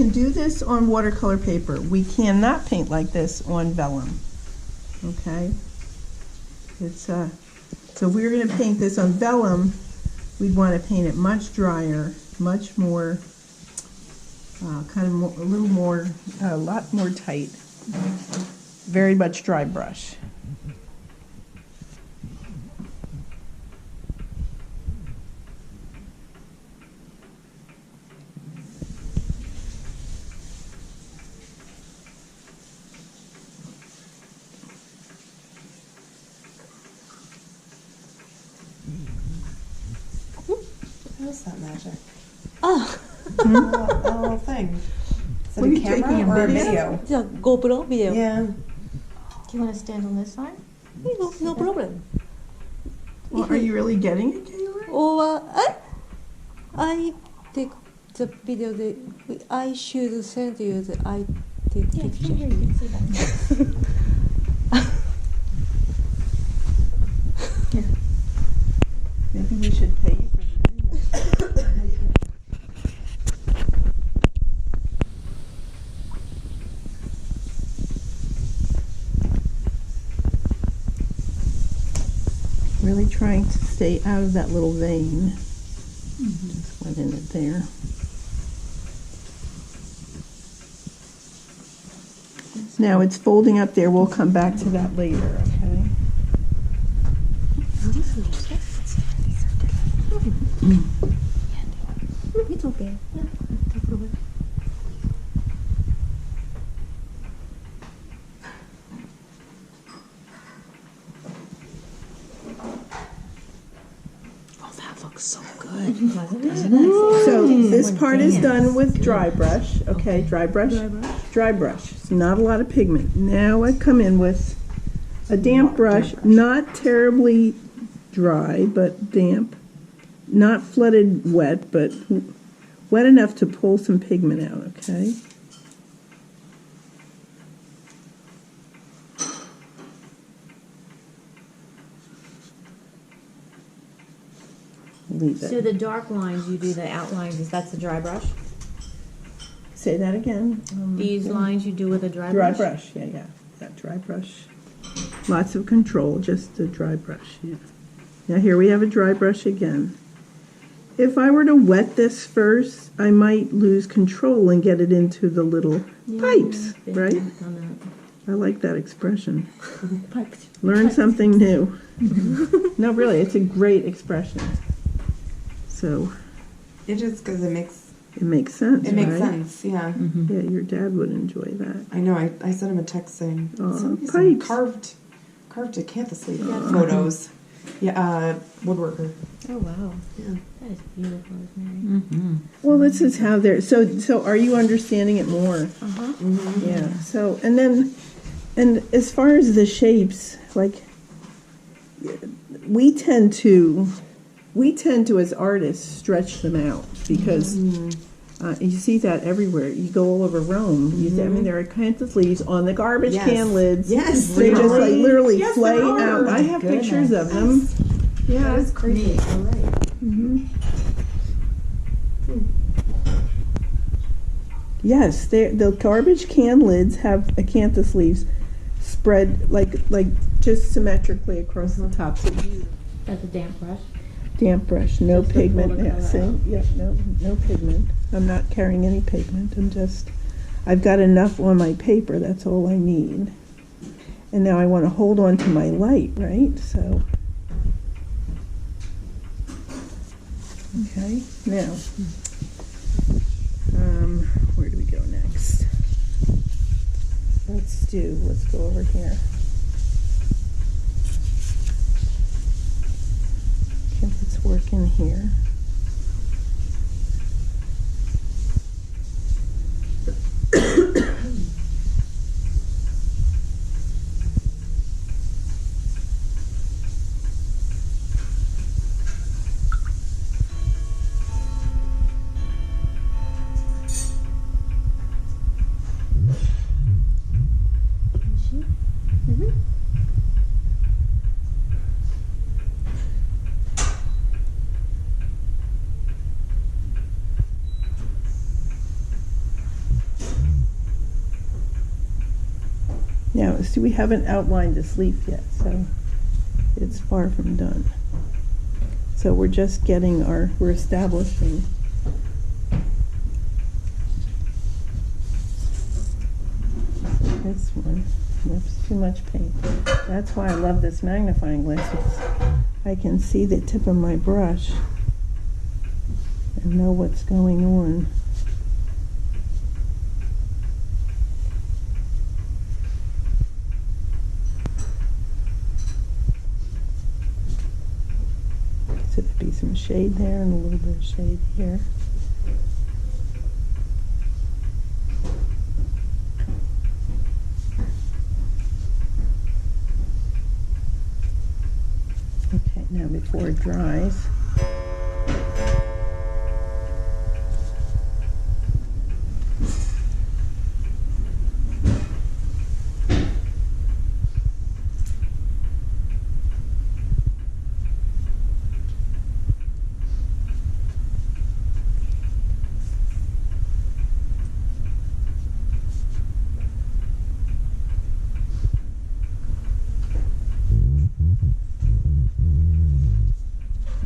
can do this on watercolor paper. We cannot paint like this on vellum. Okay? It's so if we were going to paint this on vellum, we'd want to paint it much drier, much more, a lot more tight. Very much dry brush. What is that magic? Oh. That little thing. Is it a camera or a video? It's a GoPro video. Yeah. Do you want to stand on this side? No problem. Well, are you really getting it, Kayla? Or I take the video. I should send you the I take Yeah, picture. here you can see that. Maybe we should pay you for the video. Really trying to stay out of that little vein. Just went in it there. Now it's folding up there. We'll come back to that later, okay? It's okay. Yeah, no problem. Oh, that looks so good. So this part is done with dry brush, okay, dry brush, dry brush. It's not a lot of pigment. Now I come in with a damp brush, not terribly dry, but damp. Not flooded wet, but wet enough to pull some pigment out, okay? Leave So it. the dark lines, you do the outlines, that's the dry brush? Say that again. These lines you do with a dry Dry brush? brush, yeah, dry brush. Lots of control, just a dry brush, yeah. Now here we have a dry brush again. If I were to wet this first, I might lose control and get it into the little pipes, Yeah, right? on I like that expression. that. Pipes. Learn something new. No, really, it's a great expression. So It is because it makes sense, it makes right? sense. Yeah. Yeah, your dad would enjoy that. I know. I sent him a text saying Aw, "Send me pipes." some carved acanthus leaf photos. Yeah, woodworker. Oh, wow. Yeah. That is beautiful, Rosemary. Well, this is how they're, so are you understanding it more? Uh-huh. Yeah, so, and as far as the shapes, like, we tend to, as artists, stretch them out, because you see that everywhere. You go all over Rome. You see, I mean, there are acanthus leaves on the garbage Yes. can lids. Yes, They just, like, really? literally Yes, flay there are. out. I have pictures of them. Yeah, it's creepy. You're right. Yes, the garbage can lids have acanthus leaves spread like just symmetrically across the top. So That's a damp brush. damp brush, no Just to pull pigment. the Yeah, color see? out. Yeah, no pigment. I'm not carrying any pigment. I've got enough on my paper. That's all I need. And now I want to hold on to my light, right? So, okay. Now, where do we go next? Let's go over here. Okay, let's work in here. Now, see, we haven't outlined this leaf yet, so it's far from done. So we're just getting we're establishing this one. Whoops, too much paint. That's why I love this magnifying glass, because I can see the tip of my brush and know what's going on. So there'd be some shade there and a little bit of shade here. Okay, now before it dries,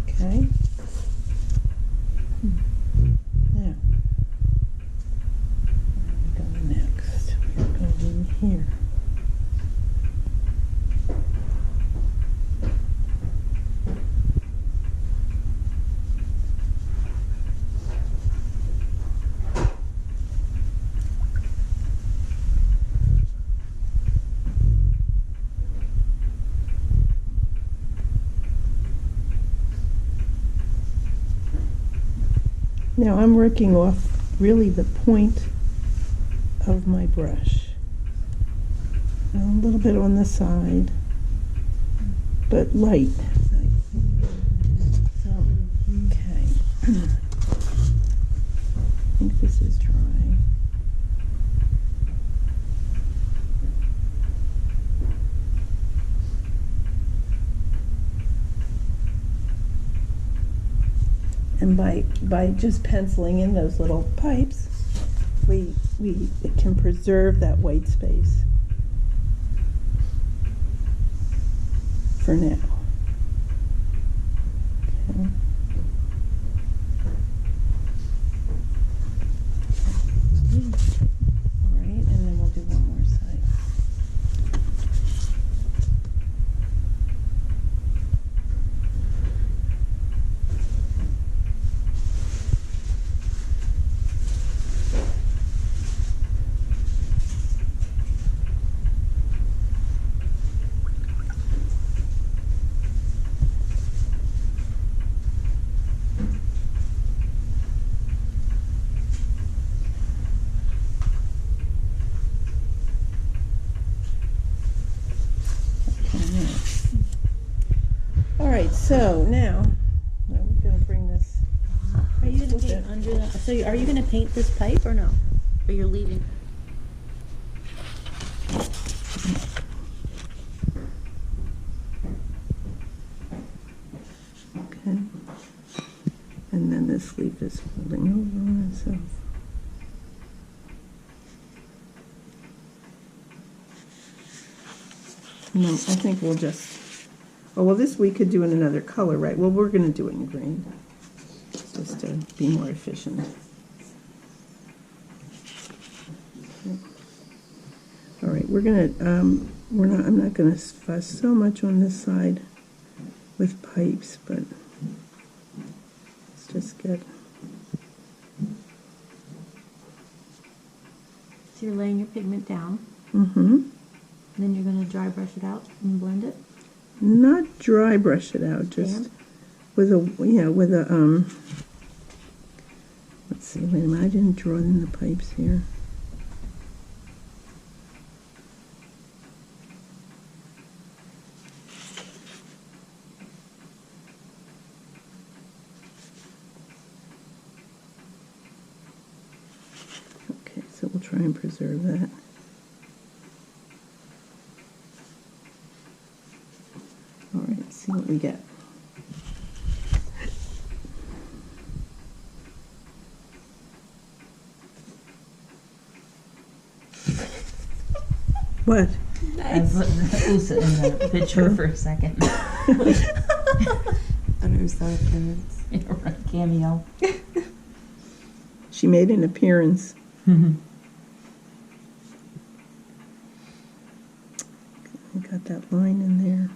okay. Now, where are we going next? We're going here. Now I'm working off really the point of my brush. A little bit on the side, but light. So, okay. I think this is dry. And by just penciling in those little pipes, we can preserve that white space for now. Okay. All right, and then we'll do one more side. All right, so now we're going to bring this. Are you gonna paint under that? So are you gonna paint this pipe or no? Or you're leaving? Okay. And then this leaf is folding over on itself. No, I think we'll just. Oh, well, this we could do in another color, right? Well, we're going to do it in green, just to be more efficient. All right, we're going to. I'm not going to fuss so much on this side with pipes, but let's just get. So you're laying your pigment down. Mm-hmm. Then you're gonna dry brush it out and blend it. Not dry brush it out, just Damp? with a let's see, wait a minute, I didn't draw in the pipes here. Okay, so we'll try and preserve that. All right, let's see what we get. What? I put Usa in the picture for a second. An Usa appearance. Cameo. She made an appearance. I got that line in there.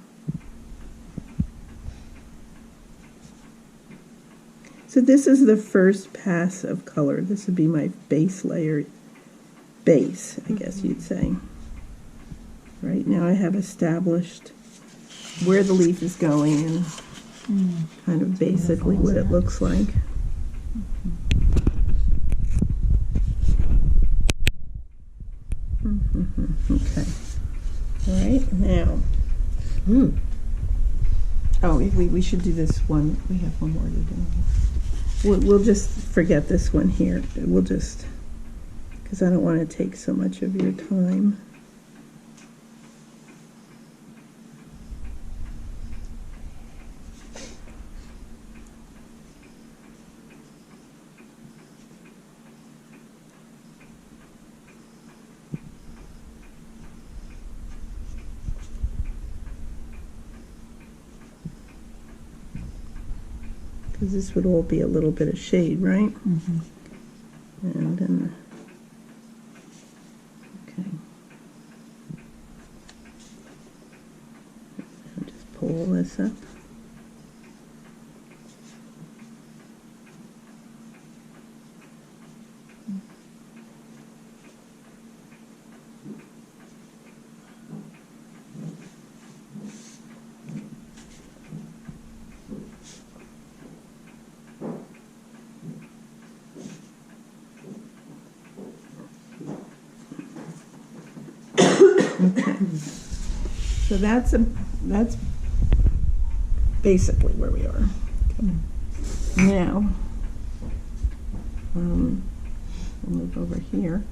So this is the first pass of color. This would be my base layer, base, I guess you'd say. Right now I have established where the leaf is going and kind of basically what it looks like. Okay. All right, now. Oh, we should do this one. We have one more to do. We'll just forget this one here. We'll just, because I don't want to take so much of your time. Because this would all be a little bit of shade, right? Mm-hmm. And then, okay. I'll just pull this up. Okay. So that's basically where we are. Okay. Now, we'll move over here.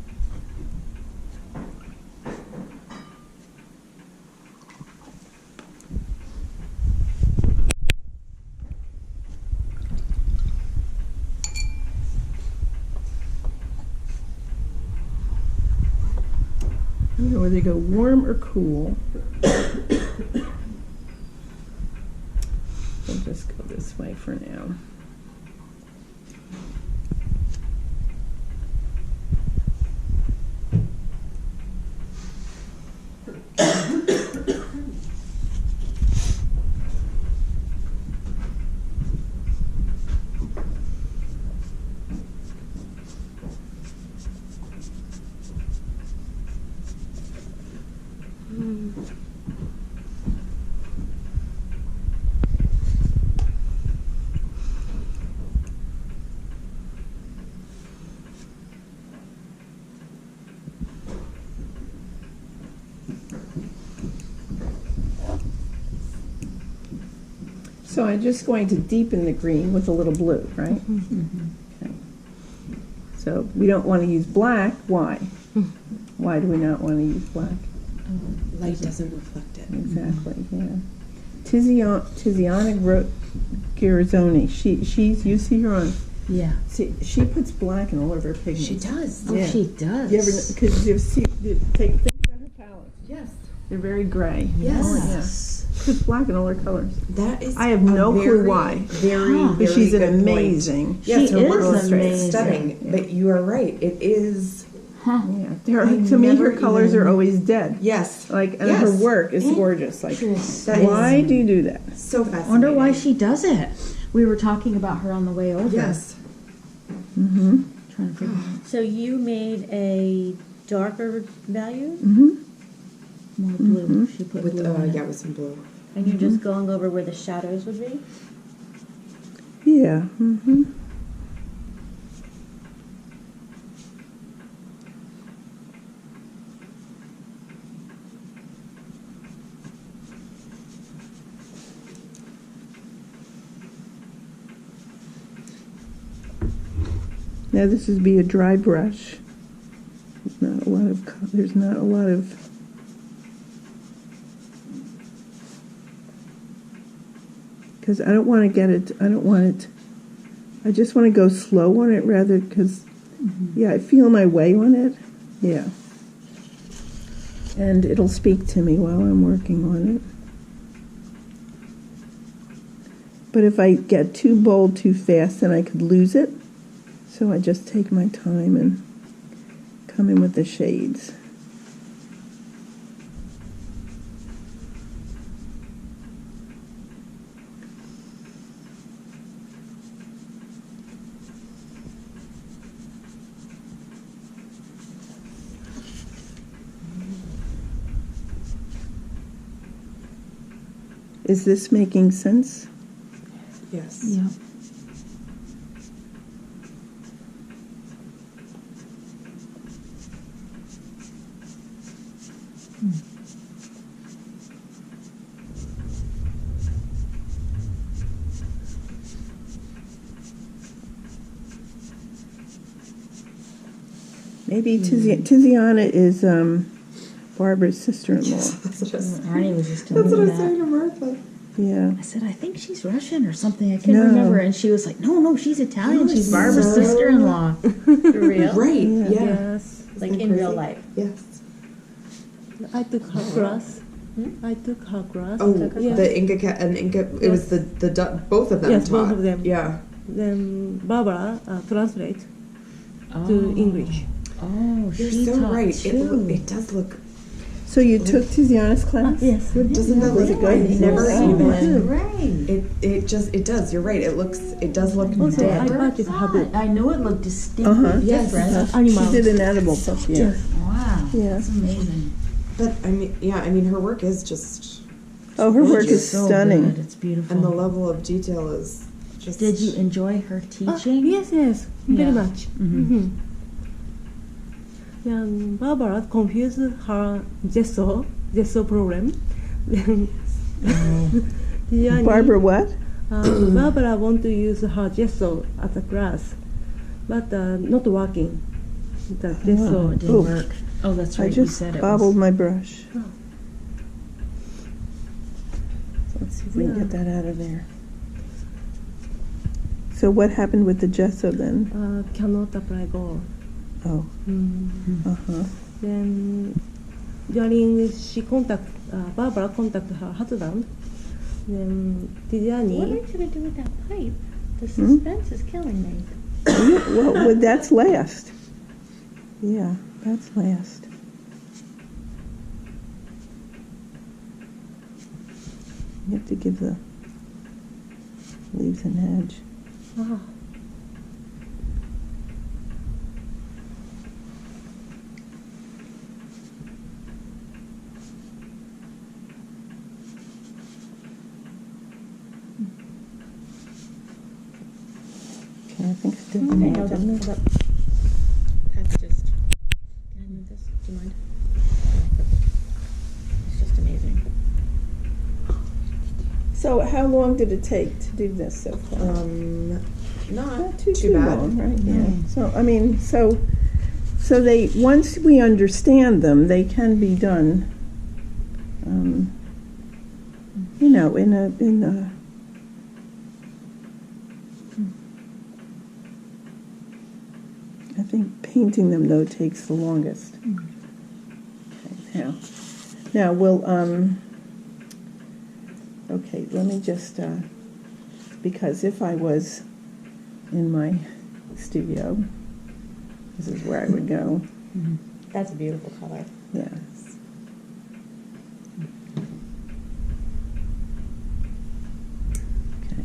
I don't know whether to go warm or cool. We'll just go this way for now. So I'm just going to deepen the green with a little blue, right? Mm-hmm. Okay. So we don't want to use black. Why? Why do we not want to use black? Light doesn't reflect it. Exactly, yeah. Tiziana Girzoni, she's, you see her on, Yeah. see, she puts black in all of her pigments. She does. Oh, Yeah. she does. You ever, because you see, think about her palettes. Yes. They're very gray. Yes. Yeah. Puts black in all her colors. That is. I have no clue why. Very, Huh. very But she's an good point. amazing. Yes, She her work is is amazing. stunning. Yeah. But you are right. It is. Huh. Yeah, I to me, her never colors even- are always dead. Yes. Like, and Yes. her work is gorgeous. Like, That is why do you do that? so fascinating. Wonder why she does it. We were talking about her on the way over. Yes. Mm-hmm. Trying to figure out So you made a darker value, Mm-hmm. more blue. She put With blue on it. yeah, with some blue. and you're just going over where the shadows would be. Yeah. Mm-hmm. Now this would be a dry brush. There's not a lot of because I don't want to get it. I don't want it. I just want to go slow on it rather because yeah, I feel my way on it. Yeah. And it'll speak to me while I'm working on it. But if I get too bold too fast, then I could lose it. So I just take my time and come in with the shades. Is this making sense? Yes. Yeah. Maybe Tiziana is Barbara's sister-in-law. That's what I was, Arnie was just that's telling what I me was saying that. to Martha. Yeah. I said, I think she's Russian or something. I can't No. remember. And she was like, no, she's Italian. You are She's Barbara's so- sister-in-law. For real? Right, Yeah. yeah. Yes. Like Isn't in that real crazy? life. Yes. I took her class. I took her class. Oh, Yeah. the Inca cat and Inca. It was Yes. both of them. Yes, both taught. of them. Yeah. Then Barbara translate Oh. to English. Oh, You're she so taught right. too. It does look. So you took Tiziana's class? Yes. Doesn't that Was look it good? It never Oh, even. Great. It does. You're right. It does look Also, dead. I purchased her book. I know it looked distinctly Uh-huh. Yes. different. Animal. She did an edible book, yeah. Wow. Yeah. That's amazing. But I mean, her work is just, Oh, her work It's is So stunning. good. It's beautiful. and the level of detail is just. Did you enjoy her teaching? Yes, very Yeah. much. Mhm. Then Barbara confused her gesso problem. Then Tiziani, Barbara what? Barbara want to use her gesso as a class, but not working. The Oh, gesso. it didn't Ooh. work. Oh, that's I right. You just said it bobbled was. my brush. Oh. Let's see if we can Yeah. get that out of there. So what happened with the gesso then? Cannot apply gold. Oh, uh-huh. Then during she Barbara contact her husband. Then What Tiziani. are you gonna do with that pipe? The suspense is killing me. Well, that's last. Yeah, that's last. You have to give the leaves an edge. Ah, Okay, I think it's doing Okay, it, hold up, didn't it? hold up. That's just. Can I move this? Do you mind? It's just amazing. So how long did it take to do this so far? Not Not too bad. long, right? Yeah. So I mean, so they once we understand them, they can be done. You know, in a. I think painting them though takes the longest. Okay, now we'll Okay, let me just because if I was in my studio, this is where I would go. That's a beautiful color. Yes. Okay.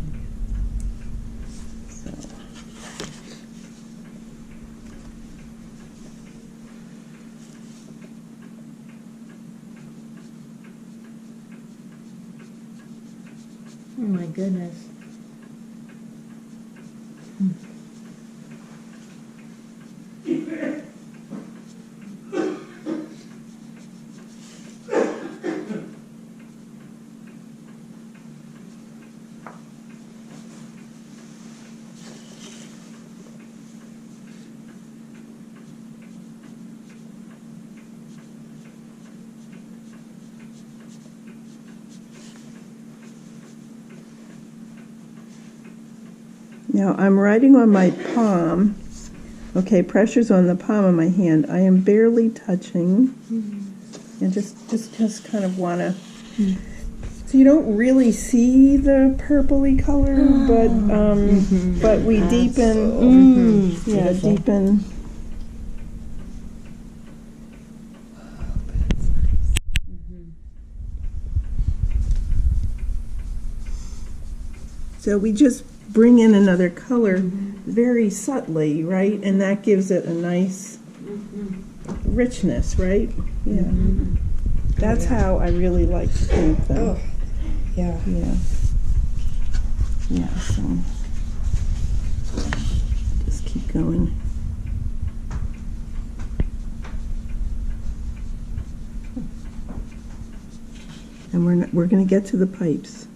So. Oh my goodness. Now I'm writing on my palm. Okay, pressure's on the palm of my hand. I am barely touching. And just kind of want to. So you don't really see the purpley color, but we deepen. Yeah, Beautiful. deepen. So we just bring in another color very subtly, right? And that gives it a nice richness, right? Yeah. That's how I really like to paint them. Oh, yeah. Yeah. Yeah, so just keep going. And we're going to get to the pipes.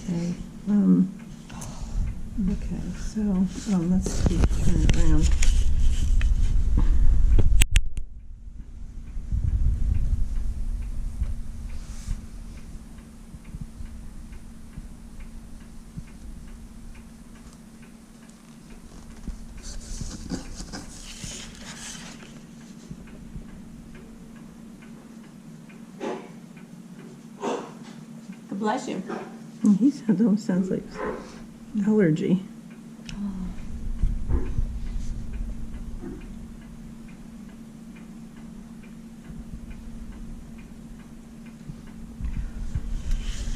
Okay. Okay, so let's see, turn it around. God bless you. He almost sounds like allergy.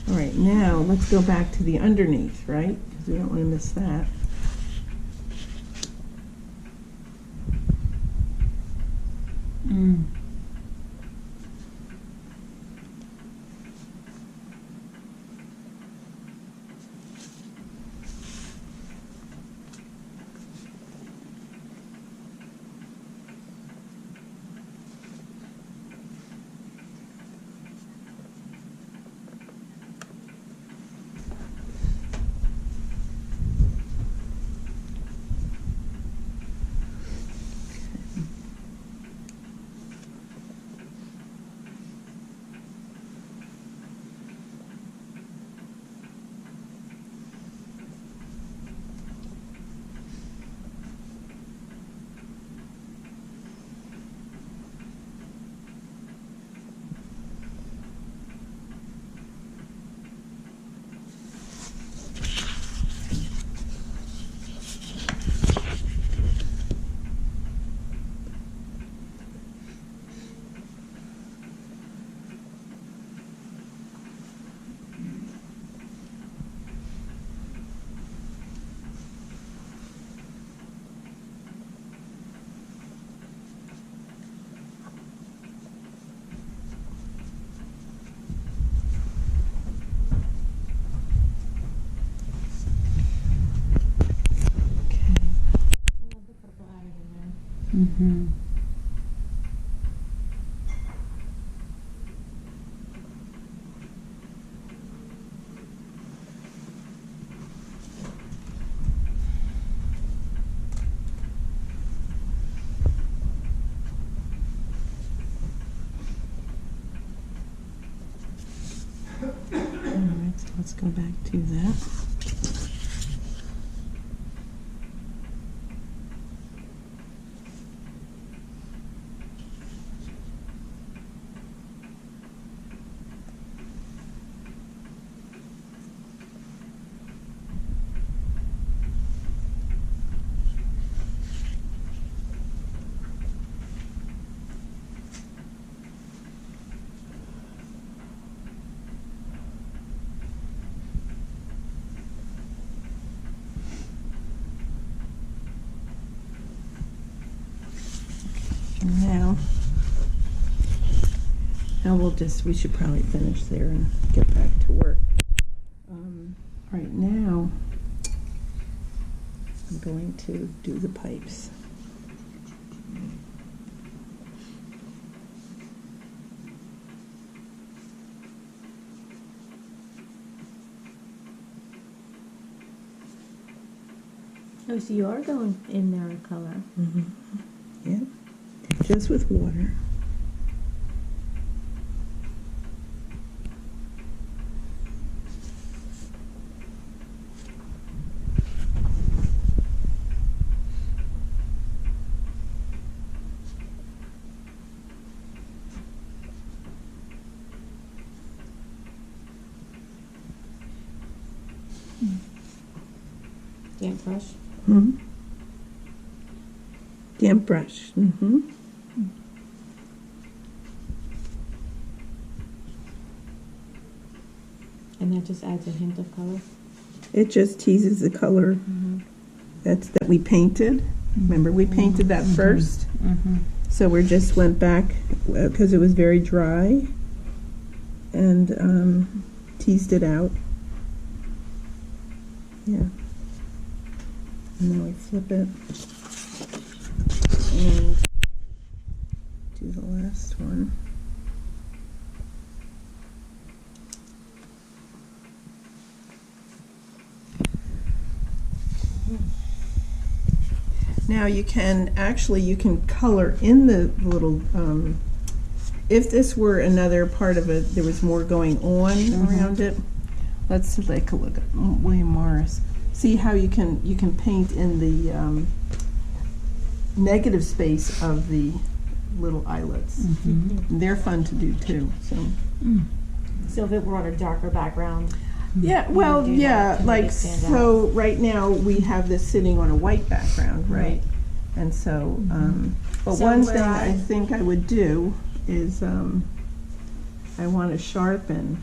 All right, now let's go back to the underneath, right? Because we don't want to miss that. All right, so let's go back to that. And now Now we should probably finish there and get back to work. Right now, I'm going to do the pipes. Oh, so you are going in there in color. Mm-hmm. Yep, just with water. Damp brush. Mm-hmm. Damp brush. Mm-hmm. And that just adds a hint of color. It just teases the color that we painted. Remember, we painted that first. So we just went back because it was very dry and teased it out. Yeah. And now we flip it and do the last one. Now you can color in the little, if this were another part of it, there was more going on around it. Let's take a look at William Morris. See how you can paint in the negative space of the little eyelets. They're fun to do too. So if it were on a darker background. Yeah, well, do yeah, that to make like, it stand so right now we have this sitting on a white background, right? And so, but So one where thing I- I think I would do is I want to sharpen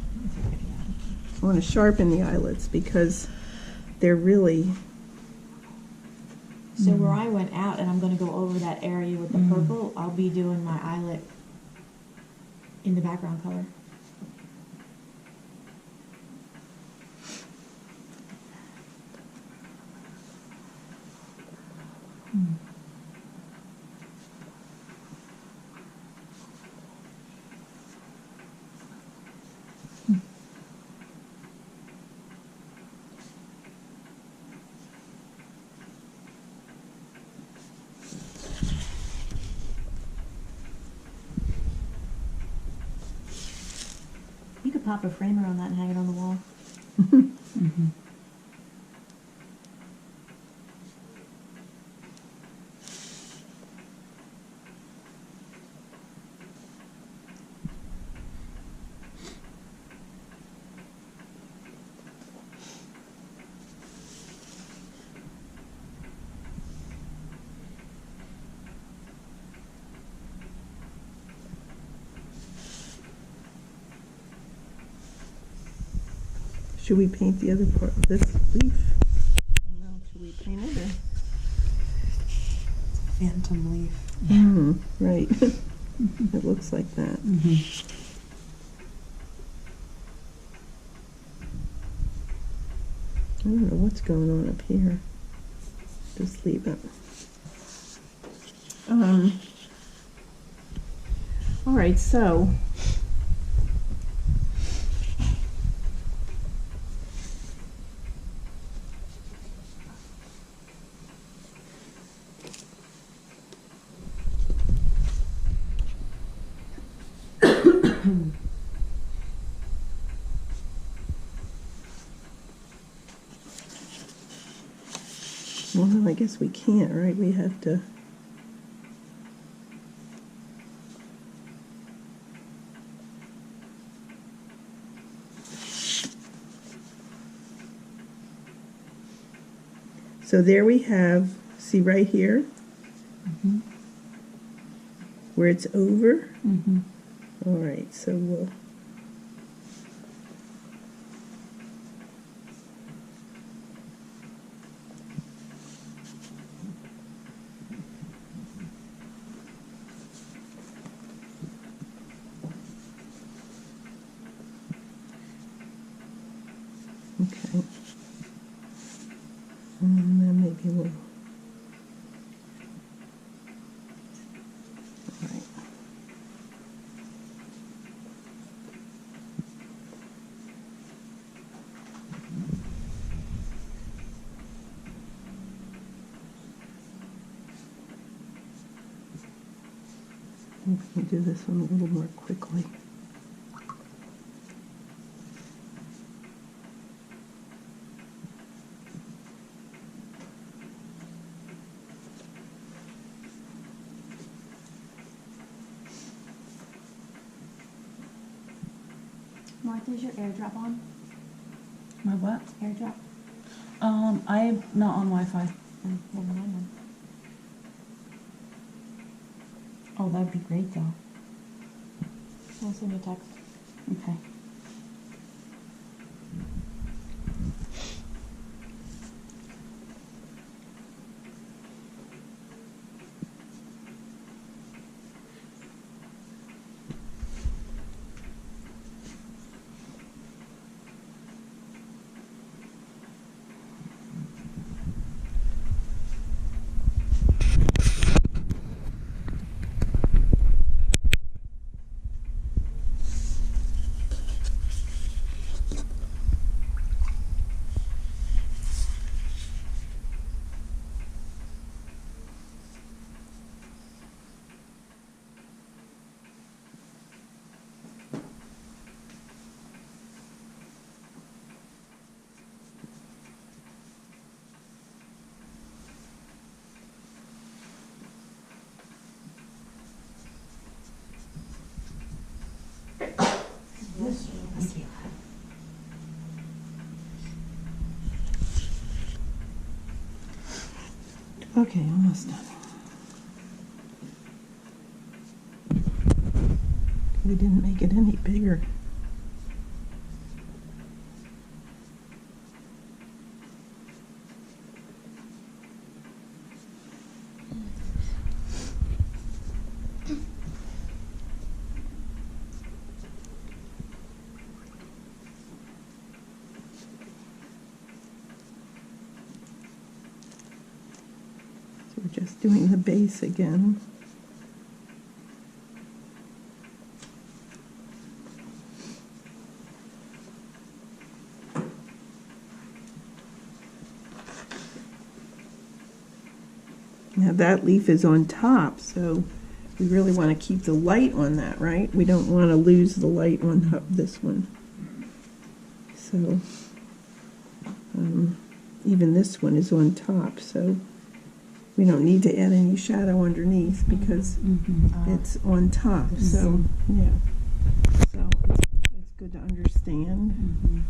the eyelets because they're really, So where I went out and I'm going to go over that area with the purple, I'll be doing my eyelet in the background color. You could pop a framer on that and hang it on the wall. should we paint the other part of this leaf? I don't know, should we paint it or? Phantom leaf. Right. It looks like that. I don't know what's going on up here. Just leave it. All right, so well, no, I guess we can't, right? We have to. So there we have, see right here, where it's over. All right, so we'll. I'm going to do this one a little more quickly. Martha, is your airdrop on? My what? Airdrop? I'm not on Wi-Fi. Never mind then. Oh, that'd be great though. I'll send you a text. Okay. Okay, almost done. We didn't make it any bigger. So we're just doing the base again. Now that leaf is on top, so we really want to keep the light on that, right? We don't want to lose the light on this one. So even this one is on top, so we don't need to add any shadow underneath because it's on top. So yeah, so it's good to understand.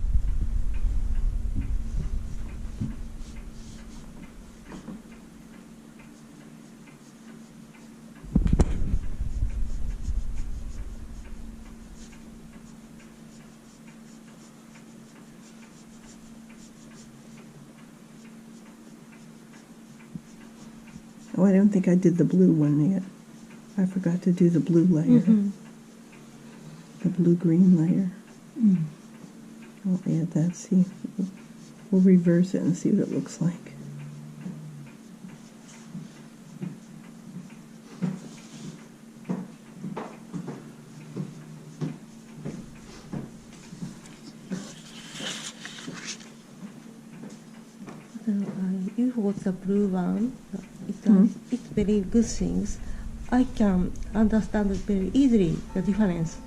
Oh, I don't think I did the blue one yet. I forgot to do the blue layer. The blue-green layer. I'll add that, see. We'll reverse it and see what it looks like. You got the blue one. It's very good things. I can understand very easily the difference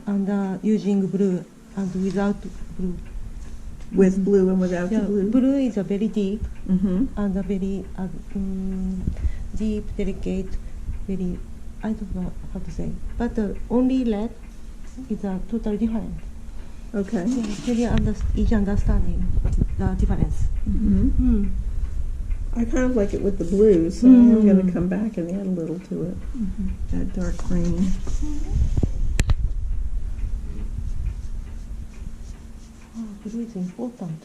and using blue and without blue. With blue and without the blue? Blue is a very deep and a very deep, delicate, very, I don't know how to say, but only red is totally different. Okay. Yeah, very easy understanding the difference. I kind of like it with the blue, so I am going to come back and add a little to it. That dark green. Blue is important.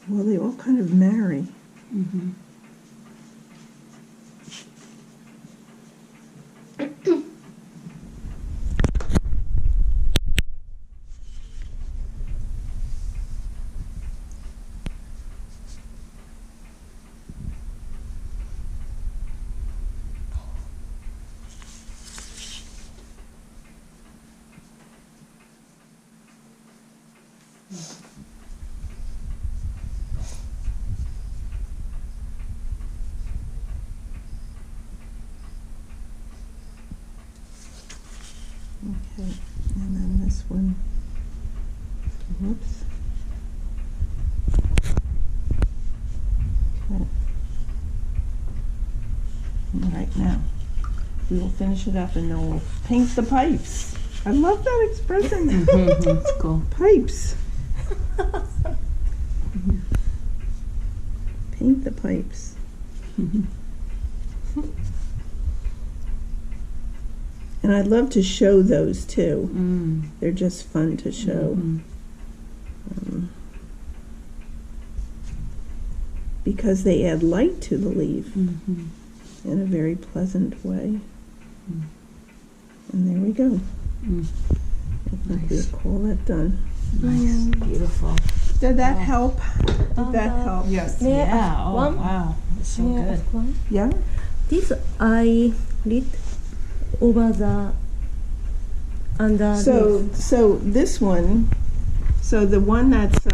Well, they all kind of marry. Okay, and then this one. Whoops. Okay. All right, now we will finish it up and then we'll paint the pipes. I love that expression. That's cool. Pipes. Paint the pipes. And I'd love to show those too. They're just fun to show. Because they add light to the leaf in a very pleasant way. And there we go. I think Nice. we'll call that done. Nice. Beautiful. Did that help? Did that help? Yes. May I Yeah. ask Oh, one? wow. That's so May I good. ask one? Yeah? This I lit over the under So this one, so the one that's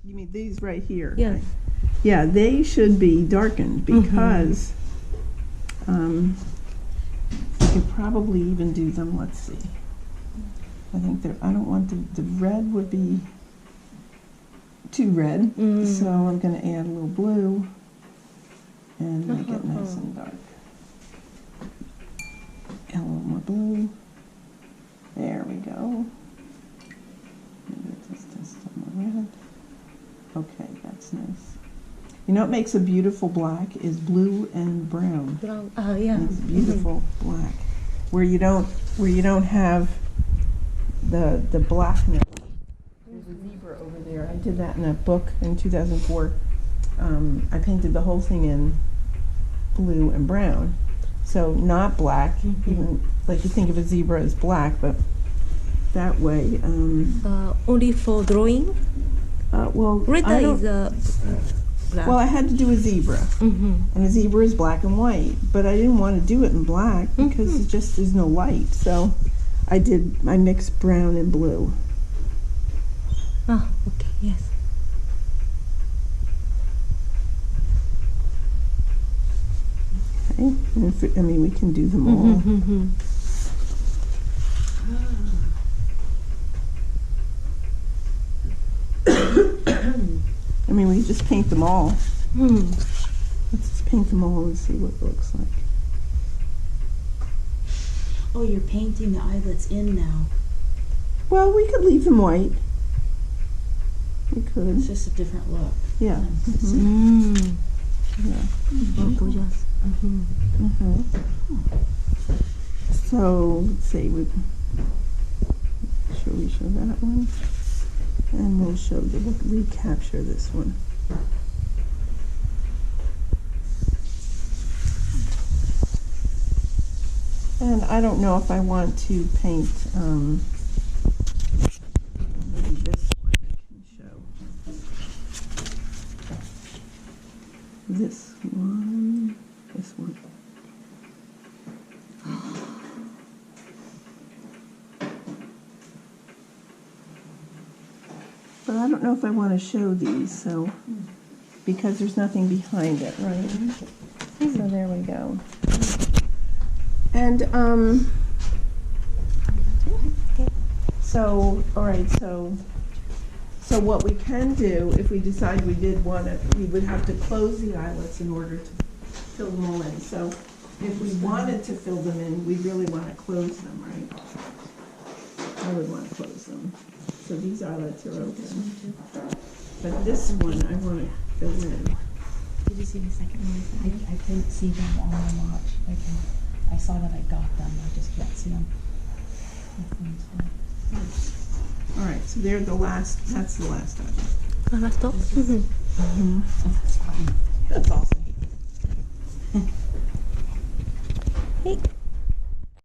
you mean these right here? Yes. right? Yeah, they should be darkened because you could probably even do them. Let's see. I think I don't want the red would be too red, so I'm going to add a little blue and make it nice and dark. And a little more blue. There we go. Maybe just some more red. Okay, that's nice. You know what makes a beautiful black is blue and brown. brown. Yeah. It's beautiful black, where you don't have the blackness. There's a zebra over there. I did that in a book in 2004. I painted the whole thing in blue and brown, so not black. Even like you think of a zebra as black, but that way. Only for drawing. Well, Red I don't- is black. well, I had to do a zebra. And a zebra is black and white, but I didn't want to do it in black because it just there's no light. So I mixed brown and blue. Okay. Yes. Okay, and we can do them all. I mean, we just paint them all. Let's just paint them all and see what it looks like. Oh, you're painting the eyelets in now. Well, we could leave them white. We It's could, just a different look. yeah. Yeah. Gorgeous. So, let's see, should we show that one? And we'll recapture this one. And I don't know if I want to paint, maybe this one I can show. This one. But I don't know if I want to show these, so, because there's nothing behind it, right? So there we go. And, so, all right, so what we can do, if we decide we did want to, we would have to close the eyelets in order to fill them all in. So if we wanted to fill them in, we really want to close them, right? I would want to close them. So these eyelets are open. But this one I want to fill in. Did you see the second one? I couldn't see them on my watch. I saw that I got them. I just can't see them. All right, so they're the last, that's the last eyelid. Last. Oh, that's fine. That's awesome. Hey.